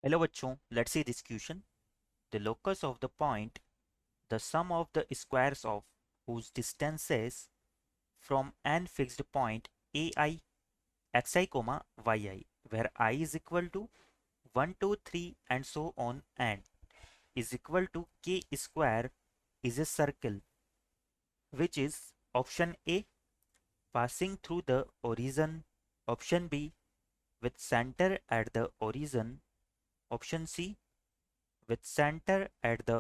Hello बच्चों, let's see this question. The locus of the point the sum of the squares of whose distances from n fixed point ai xi comma yi where I is equal to 1 2 3 and so on and is equal to k square is a circle which is option A passing through the origin, option B with center at the origin, option C with center at the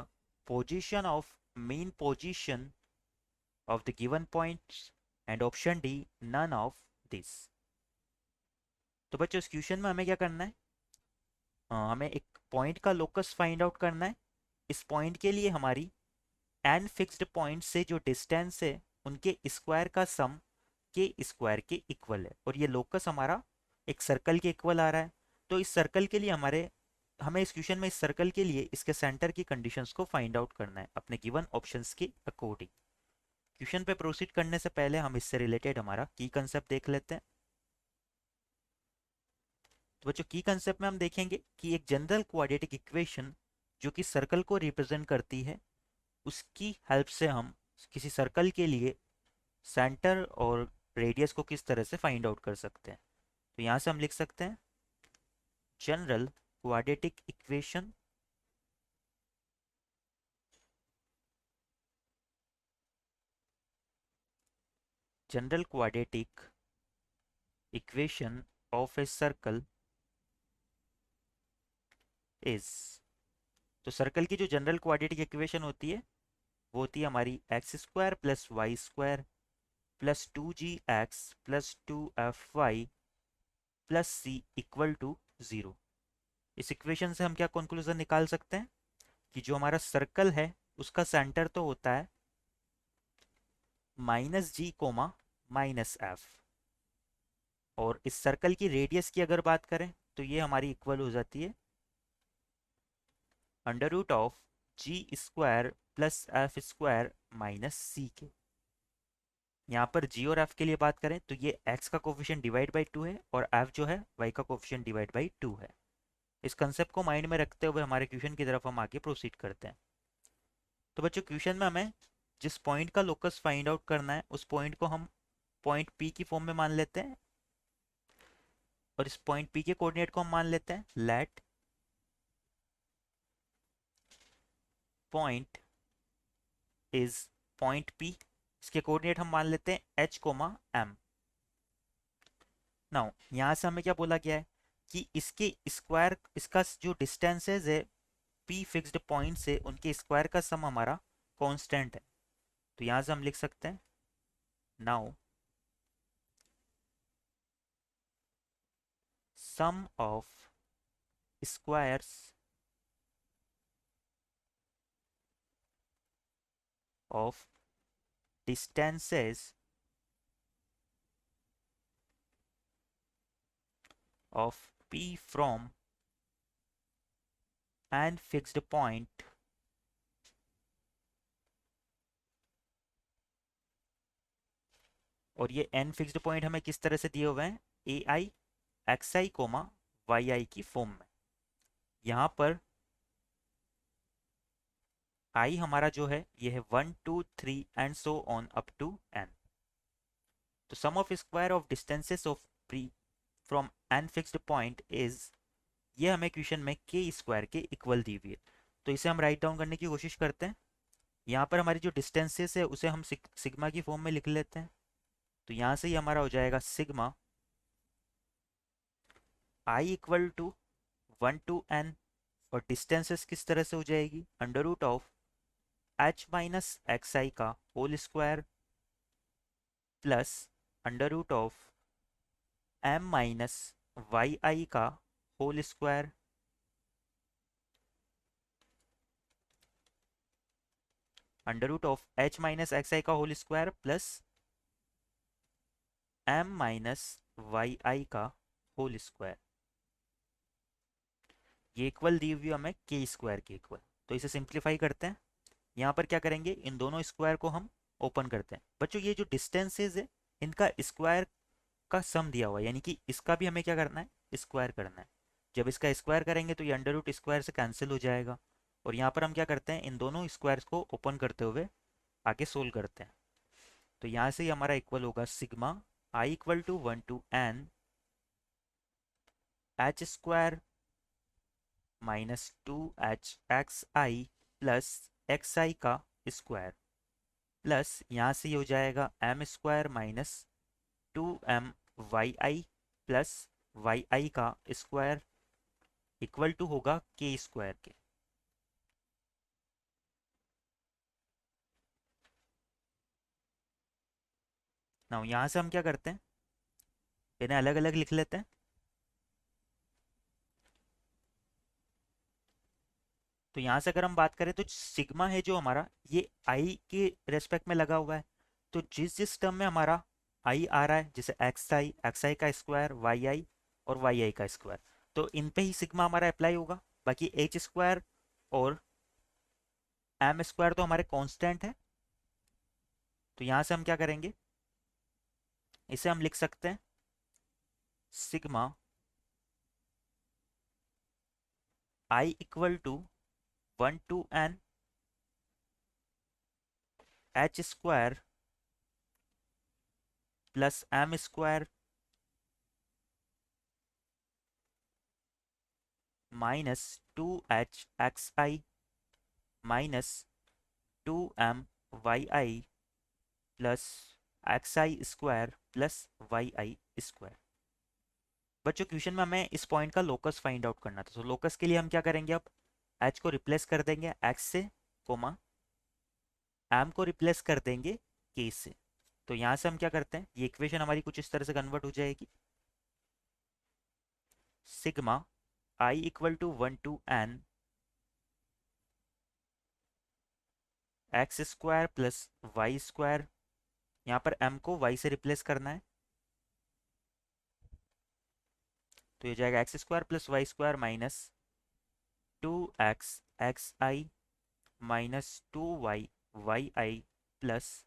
position of mean position of the given points and option D none of this. तो बच्चों इस question में हमें क्या करना है? हमें एक पॉइंट का लोकस फाइंड आउट करना है. इस पॉइंट के लिए हमारी एन फिक्स्ड पॉइंट से जो डिस्टेंस है उनके स्क्वायर का सम के स्क्वायर के इक्वल है और ये लोकस हमारा एक सर्कल के इक्वल आ रहा है. तो इस सर्कल के लिए हमें इस क्वेश्चन में इस सर्कल के लिए इसके सेंटर की कंडीशंस को फाइंड आउट करना है अपने गिवन ऑप्शंस के अकॉर्डिंग. क्वेश्चन पे प्रोसीड करने से पहले हम इससे रिलेटेड हमारा की कंसेप्ट देख लेते हैं. तो बच्चों की कंसेप्ट में हम देखेंगे कि एक जनरल क्वाड्रेटिक इक्वेशन जो कि सर्कल को रिप्रेजेंट करती है उसकी हेल्प से हम किसी सर्कल के लिए सेंटर और रेडियस को किस तरह से फाइंड आउट कर सकते हैं. तो यहाँ से हम लिख सकते हैं general quadratic equation general quadratic equation of a circle is. तो सर्कल की जो जनरल क्वाड्रेटिक इक्वेशन होती है वो होती है हमारी X square plus Y square plus 2gx plus 2fy plus C equal to 0. इस इक्वेशन से हम क्या कंक्लूजन निकाल सकते हैं कि जो हमारा सर्कल है उसका सेंटर तो होता है -g कोमा -f और इस सर्कल की रेडियस की अगर बात करें तो ये हमारी इक्वल हो जाती है under root of g square plus f square minus c के. यहाँ पर g और f के लिए बात करें तो ये x का कोफिशिएंट डिवाइड बाई 2 है और f जो है y का कोफिशिएंट डिवाइड बाई 2 है. इस कंसेप्ट को माइंड में रखते हुए हमारे क्वेश्चन की तरफ हम आगे प्रोसीड करते हैं. तो बच्चों क्वेश्चन में हमें जिस पॉइंट का लोकस फाइंड आउट करना है उस पॉइंट को हम पॉइंट P की फॉर्म में मान लेते हैं और इस पॉइंट P के कोऑर्डिनेट को हम मान लेते हैं let point is point P. इसके कोऑर्डिनेट हम मान लेते हैं h कोमा m. नाउ यहाँ से हमें क्या बोला गया है कि इसके स्क्वायर इसका जो डिस्टेंसेज है P फिक्स्ड पॉइंट से उनके स्क्वायर का सम हमारा कांस्टेंट है. तो यहाँ से हम लिख सकते हैं now sum of squares of distances of P from an fixed point और ये n फिक्स्ड पॉइंट हमें किस तरह से दिए हुए हैं ए आई एक्स आई कोमा वाई आई की फॉर्म में. यहाँ पर i हमारा जो है ये है 1 2 3 and so on up to n. तो sum of square of distances of P from n fixed point is ये हमें क्वेश्चन में के स्क्वायर के इक्वल दी हुई है. तो इसे हम राइट डाउन करने की कोशिश करते हैं. यहाँ पर हमारी जो डिस्टेंसेस है उसे हम सिग्मा की फॉर्म में लिख लेते हैं. तो यहाँ से ही हमारा हो जाएगा sigma I equal to 1 to n और डिस्टेंसेस किस तरह से हो जाएगी under root of h minus x i का whole square plus under root of m minus y i का whole square under root of h minus x i का whole square plus m minus y i का whole square. ये equal दी हुई हमें के square के इक्वल. तो इसे सिंप्लीफाई करते हैं. यहाँ पर क्या करेंगे इन दोनों स्क्वायर को हम ओपन करते हैं. बच्चों ये जो डिस्टेंसेज है इनका स्क्वायर का सम दिया हुआ है यानी कि इसका भी हमें क्या करना है स्क्वायर करना है. जब इसका स्क्वायर करेंगे तो ये अंडर रूट स्क्वायर से कैंसिल हो जाएगा। और यहाँ पर हम क्या करते हैं, इन दोनों स्क्वायर्स को ओपन करते हुए आगे सोल्व करते हैं। तो यहाँ से ही हमारा इक्वल होगा sigma I equal to 1 to N H square minus 2h(xi) plus xi का स्क्वायर प्लस यहाँ से ये हो जाएगा M square minus 2m(yi) plus yi का स्क्वायर इक्वल टू होगा के स्क्वायर के। ना यहाँ से हम क्या करते हैं, इन्हें अलग अलग लिख लेते हैं। तो यहाँ से अगर हम बात करें तो सिग्मा है जो हमारा, ये आई के रेस्पेक्ट में लगा हुआ है। तो जिस जिस टर्म में हमारा आई आ रहा है, जैसे एक्स आई का स्क्वायर, वाई आई और वाई आई का स्क्वायर, तो इन पे ही सिग्मा हमारा अप्लाई होगा। बाकी एच स्क्वायर और एम स्क्वायर तो हमारे कांस्टेंट है। तो यहाँ से हम क्या करेंगे, इसे हम लिख सकते हैं sigma I equal to 1 to N H square plus M square minus 2h(xi) minus 2m(yi) plus xi square plus yi square. बच्चों क्वेश्चन में हमें इस पॉइंट का लोकस फाइंड आउट करना था। तो लोकस के लिए हम क्या करेंगे, अब h को रिप्लेस कर देंगे x से, कोमा m को रिप्लेस कर देंगे k से। तो यहाँ से हम क्या करते हैं, ये इक्वेशन हमारी कुछ इस तरह से कन्वर्ट हो जाएगी, sigma I equal to 1 to N X square plus Y square, यहाँ पर m को y से रिप्लेस करना है, तो ये जाएगा X square plus Y square minus 2x(xi) minus 2y(yi) plus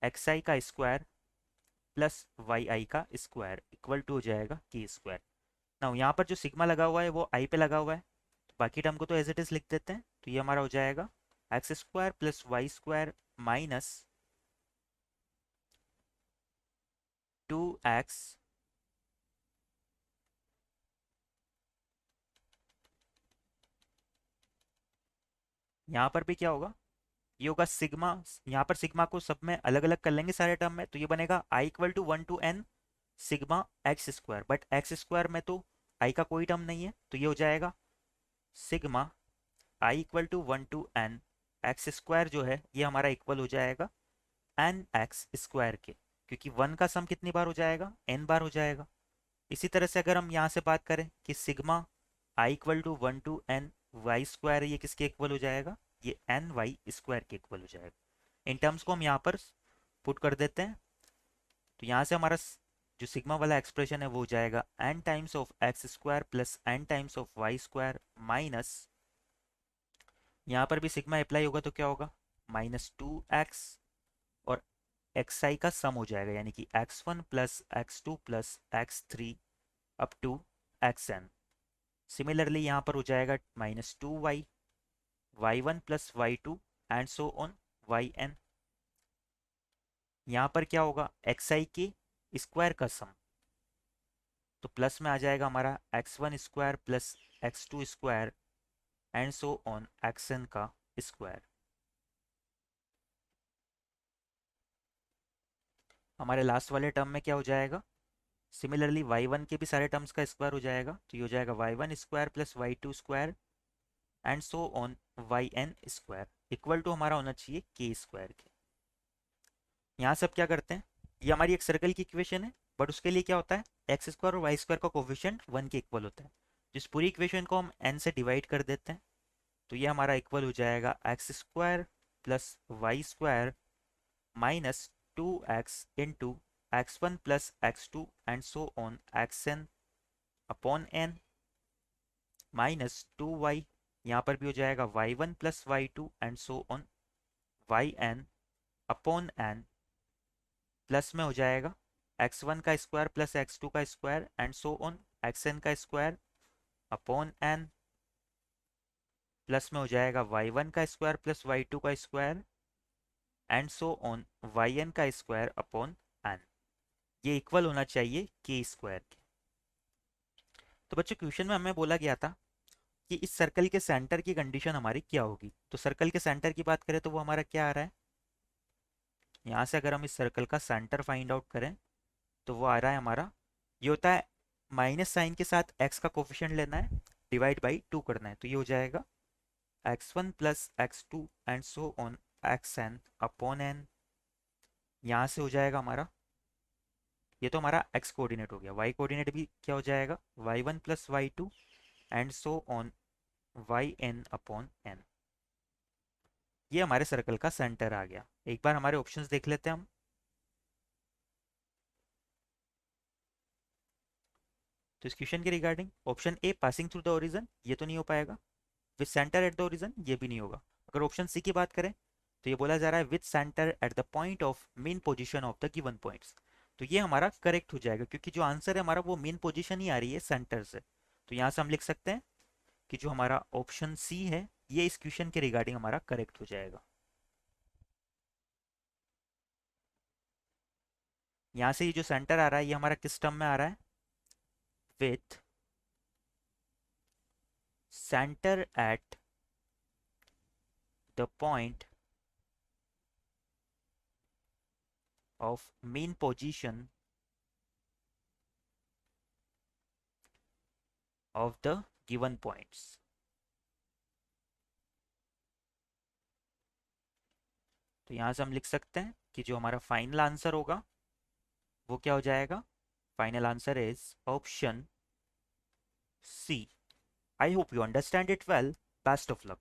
xi का स्क्वायर प्लस yi का स्क्वायर इक्वल टू हो जाएगा के स्क्वायर। ना यहाँ पर जो सिग्मा लगा हुआ है वो आई पे लगा हुआ है, तो बाकी टर्म को तो एज इट इज लिख देते हैं। तो ये हमारा हो जाएगा X square plus Y square minus 2x यहाँ पर भी क्या होगा, ये होगा सिग्मा, यहाँ पर सिग्मा को सब में अलग अलग कर लेंगे सारे टर्म में, तो ये बनेगा i equal to 1 to n sigma x square, but x square में तो आई का कोई टर्म नहीं है, तो ये हो जाएगा sigma I equal to 1 to N X square जो है ये हमारा इक्वल हो जाएगा एन एक्स स्क्वायर के, क्योंकि 1 का सम कितनी बार हो जाएगा, एन बार हो जाएगा। इसी तरह से अगर हम यहाँ से बात करें कि sigma I equal to 1 to N Y square, ये किसके इक्वल हो जाएगा, ये एन वाई स्क्वायर के इक्वल हो जाएगा। इन टर्म्स को हम यहाँ पर पुट कर देते हैं। तो यहाँ से हमारा जो सिग्मा वाला एक्सप्रेशन है वो हो जाएगा N times of X square plus N times of Y square minus, यहाँ पर भी सिग्मा अप्लाई होगा तो क्या होगा, -2x और xi का सम हो जाएगा, यानी कि x1 plus x2 plus x3 up to xn। Similarly यहाँ पर हो जाएगा -2y y1 plus y2 and so on yn। यहाँ पर क्या होगा, xi के स्क्वायर का सम, तो प्लस में आ जाएगा हमारा x1 square plus x2 square and so on xn का स्क्वायर। हमारे लास्ट वाले टर्म में क्या हो जाएगा, सिमिलरली y1 के भी सारे टर्म्स का स्क्वायर हो जाएगा, तो ये हो जाएगा y1 square plus y2 square and so on yn square equal to हमारा होना चाहिए के स्क्वायर के। यहाँ से अब क्या करते हैं, ये हमारी एक सर्कल की इक्वेशन है, बट उसके लिए क्या होता है, एक्स स्क्वायर और वाई स्क्वायर का कोफिशिएंट 1 के इक्वल होता है। जिस पूरी इक्वेशन को हम n से डिवाइड कर देते हैं, तो ये हमारा इक्वल हो जाएगा X square plus Y square minus 2x into x1 plus x2 and so on xn upon n minus 2y, यहाँ पर भी हो जाएगा y1 plus y2 and so on yn upon n, plus में हो जाएगा x1 का स्क्वायर प्लस x2 का square and so on xn का स्क्वायर अपॉन n, प्लस में हो जाएगा y1 का स्क्वायर प्लस y2 का square and so on yn का स्क्वायर अपॉन n। ये इक्वल होना चाहिए k स्क्वायर के। तो बच्चों क्वेश्चन में हमें बोला गया था कि इस सर्कल के सेंटर की कंडीशन हमारी क्या होगी। तो सर्कल के सेंटर की बात करें तो वो हमारा क्या आ रहा है, यहाँ से अगर हम इस सर्कल का सेंटर फाइंड आउट करें तो वो आ रहा है हमारा, ये होता है माइनस साइन के साथ x का कोफिशिएंट लेना है, डिवाइड बाई 2 करना है, तो ये हो जाएगा x1 plus x2 and so on xn upon n। यहाँ से हो जाएगा हमारा, ये तो हमारा x कोऑर्डिनेट हो गया, y कोऑर्डिनेट भी क्या हो जाएगा y1 plus y2 and so on yn upon n। ये हमारे सर्कल का सेंटर आ गया। एक बार हमारे ऑप्शंस देख लेते हैं हम। तो इस क्वेश्चन के regarding option a passing through the origin, ये तो नहीं हो पाएगा। With centre at the origin, ये भी नहीं होगा। अगर ऑप्शन सी की बात करें तो ये बोला जा रहा है with centre at the point of main position of the given points, तो ये हमारा करेक्ट हो जाएगा क्योंकि जो आंसर है हमारा वो मेन पोजीशन ही आ रही है सेंटर से। तो यहाँ से हम लिख सकते हैं कि जो हमारा ऑप्शन सी है ये इस क्वेश्चन के रिगार्डिंग हमारा करेक्ट हो जाएगा। यहाँ से ये जो सेंटर आ रहा है ये हमारा किस टर्म में आ रहा है, with centre at the point of mean position of the given points। तो यहां से हम लिख सकते हैं कि जो हमारा फाइनल आंसर होगा वो क्या हो जाएगा, final answer is option C. I hope you understand it well. Best of luck.